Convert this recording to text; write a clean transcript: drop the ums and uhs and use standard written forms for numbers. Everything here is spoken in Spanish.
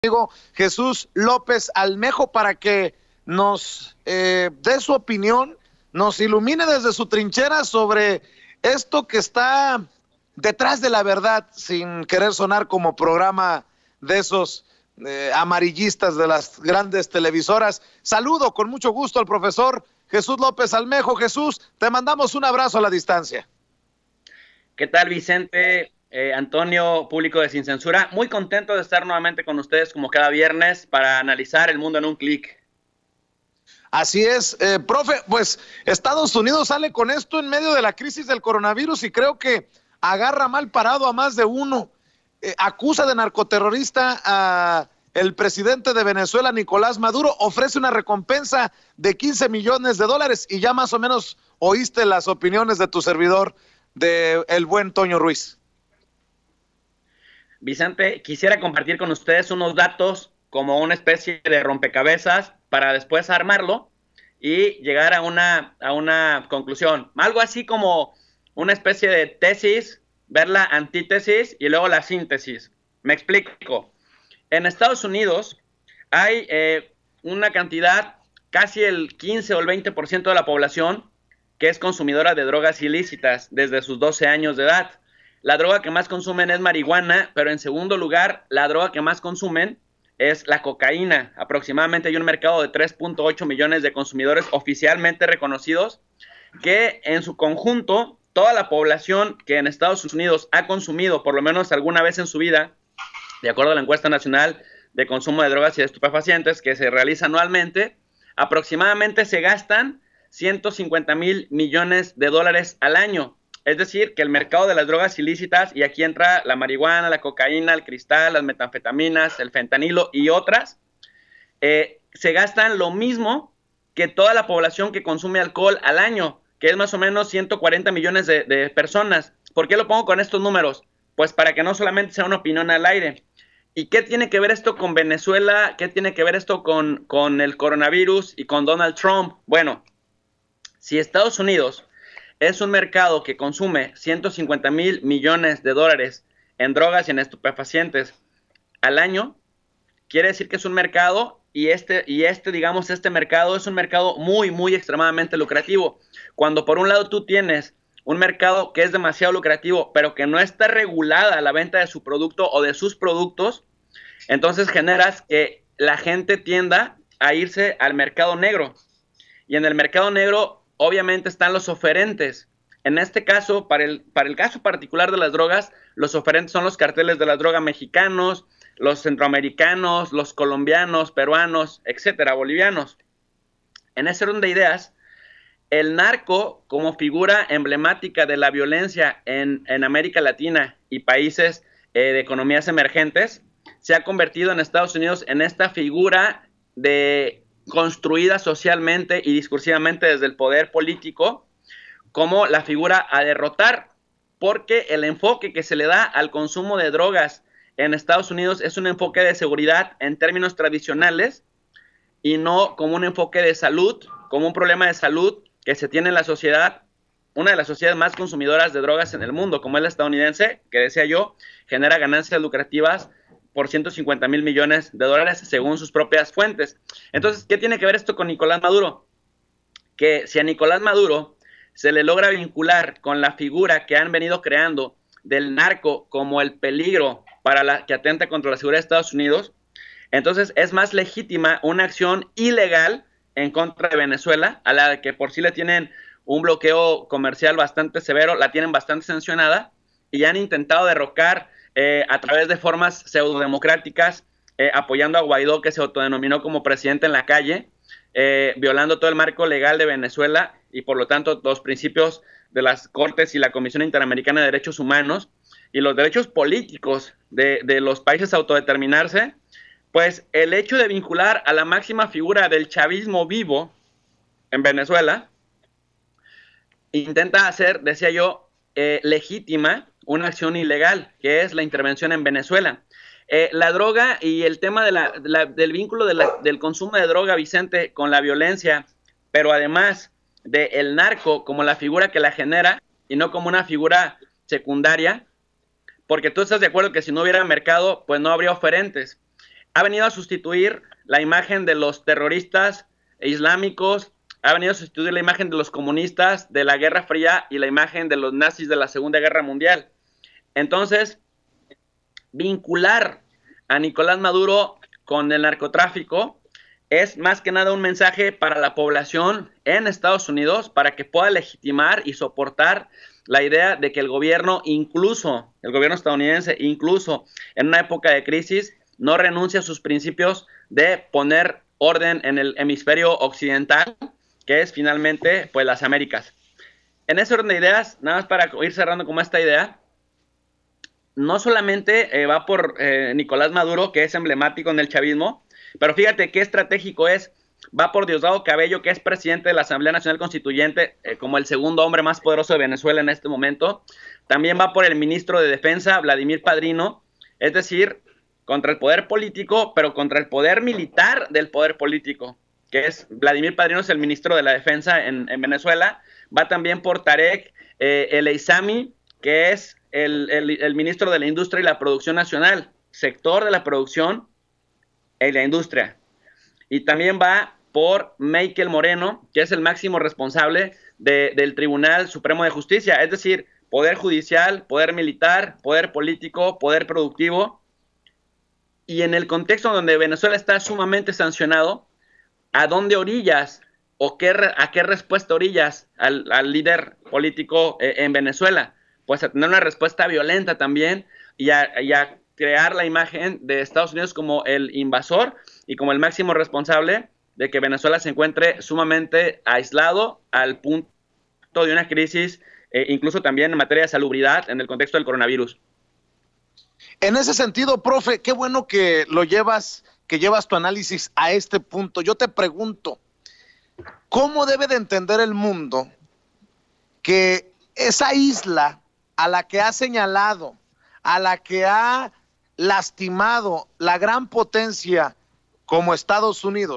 amigo Jesús López Almejo para que nos dé su opinión, nos ilumine desde su trinchera sobre esto que está detrás de la verdad, sin querer sonar como programa de esos amarillistas de las grandes televisoras. Saludo con mucho gusto al profesor Jesús López Almejo. Jesús, te mandamos un abrazo a la distancia. ¿Qué tal, Vicente? Antonio, público de Sin Censura, muy contento de estar nuevamente con ustedes como cada viernes para analizar el mundo en un clic. Así es, profe, pues Estados Unidos sale con esto en medio de la crisis del coronavirus y creo que agarra mal parado a más de uno. Acusa de narcoterrorista a el presidente de Venezuela, Nicolás Maduro, ofrece una recompensa de 15 millones de dólares y ya más o menos oíste las opiniones de tu servidor, de el buen Toño Ruiz. Vicente, quisiera compartir con ustedes unos datos como una especie de rompecabezas para después armarlo y llegar a una conclusión. Algo así como una especie de tesis, ver la antítesis y luego la síntesis. Me explico. En Estados Unidos hay una cantidad, casi el 15 o el 20% de la población que es consumidora de drogas ilícitas desde sus 12 años de edad. La droga que más consumen es marihuana, pero en segundo lugar, la droga que más consumen es la cocaína. Aproximadamente hay un mercado de 3.8 millones de consumidores oficialmente reconocidos, que en su conjunto, toda la población que en Estados Unidos ha consumido por lo menos alguna vez en su vida, de acuerdo a la encuesta nacional de consumo de drogas y de estupefacientes que se realiza anualmente, aproximadamente se gastan 150 mil millones de dólares al año. Es decir, que el mercado de las drogas ilícitas, y aquí entra la marihuana, la cocaína, el cristal, las metanfetaminas, el fentanilo y otras, se gastan lo mismo que toda la población que consume alcohol al año, que es más o menos 140 millones de personas. ¿Por qué lo pongo con estos números? Pues para que no solamente sea una opinión al aire. ¿Y qué tiene que ver esto con Venezuela? ¿Qué tiene que ver esto con el coronavirus y con Donald Trump? Bueno, si Estados Unidos es un mercado que consume 150 mil millones de dólares en drogas y en estupefacientes al año, quiere decir que es un mercado digamos, este mercado es un mercado muy, muy extremadamente lucrativo. Cuando por un lado tú tienes un mercado que es demasiado lucrativo, pero que no está regulada la venta de su producto o de sus productos, entonces generas que la gente tienda a irse al mercado negro. Y en el mercado negro obviamente están los oferentes. En este caso, para el caso particular de las drogas, los oferentes son los carteles de la droga mexicanos, los centroamericanos, los colombianos, peruanos, etcétera, bolivianos. En ese orden de ideas, el narco, como figura emblemática de la violencia en América Latina y países de economías emergentes, se ha convertido en Estados Unidos en esta figura construida socialmente y discursivamente desde el poder político como la figura a derrotar, porque el enfoque que se le da al consumo de drogas en Estados Unidos es un enfoque de seguridad en términos tradicionales y no como un enfoque de salud, como un problema de salud que se tiene en la sociedad, una de las sociedades más consumidoras de drogas en el mundo, como es la estadounidense, que decía yo, genera ganancias lucrativas por 150 mil millones de dólares según sus propias fuentes. Entonces, ¿qué tiene que ver esto con Nicolás Maduro? Que si a Nicolás Maduro se le logra vincular con la figura que han venido creando del narco como el peligro que atenta contra la seguridad de Estados Unidos, entonces es más legítima una acción ilegal en contra de Venezuela, a la que por sí le tienen un bloqueo comercial bastante severo, la tienen bastante sancionada y han intentado derrocar a través de formas pseudodemocráticas, apoyando a Guaidó, que se autodenominó como presidente en la calle, violando todo el marco legal de Venezuela y por lo tanto los principios de las Cortes y la Comisión Interamericana de Derechos Humanos y los derechos políticos de los países a autodeterminarse. Pues el hecho de vincular a la máxima figura del chavismo vivo en Venezuela intenta hacer, decía yo, legítima una acción ilegal, que es la intervención en Venezuela. La droga y el tema del vínculo del consumo de droga, Vicente, con la violencia, pero además del narco como la figura que la genera y no como una figura secundaria, porque tú estás de acuerdo que si no hubiera mercado, pues no habría oferentes. ha venido a sustituir la imagen de los terroristas islámicos, ha venido a sustituir la imagen de los comunistas de la Guerra Fría y la imagen de los nazis de la Segunda Guerra Mundial. Entonces, vincular a Nicolás Maduro con el narcotráfico es más que nada un mensaje para la población en Estados Unidos para que pueda legitimar y soportar la idea de que el gobierno, incluso el gobierno estadounidense, incluso en una época de crisis, no renuncia a sus principios de poner orden en el hemisferio occidental, que es finalmente pues las Américas. En ese orden de ideas, nada más para ir cerrando como esta idea, no solamente va por Nicolás Maduro, que es emblemático en el chavismo, pero fíjate qué estratégico es. Va por Diosdado Cabello, que es presidente de la Asamblea Nacional Constituyente, como el segundo hombre más poderoso de Venezuela en este momento. También va por el ministro de Defensa, Vladimir Padrino, es decir, contra el poder político, pero contra el poder militar del poder político, que es Vladimir Padrino, es el ministro de la Defensa en Venezuela. Va también por Tarek El Aissami, que es el ministro de la Industria y la Producción Nacional, sector de la producción y la industria. Y también va por Michael Moreno, que es el máximo responsable del Tribunal Supremo de Justicia, es decir, poder judicial, poder militar, poder político, poder productivo. Y en el contexto donde Venezuela está sumamente sancionado, ¿a dónde orillas o a qué respuesta orillas al líder político en Venezuela? Pues a tener una respuesta violenta también y a crear la imagen de Estados Unidos como el invasor y como el máximo responsable de que Venezuela se encuentre sumamente aislado al punto de una crisis, incluso también en materia de salubridad en el contexto del coronavirus. En ese sentido, profe, qué bueno que llevas tu análisis a este punto. Yo te pregunto, ¿cómo debe de entender el mundo que esa isla a la que ha señalado, a la que ha lastimado la gran potencia como Estados Unidos,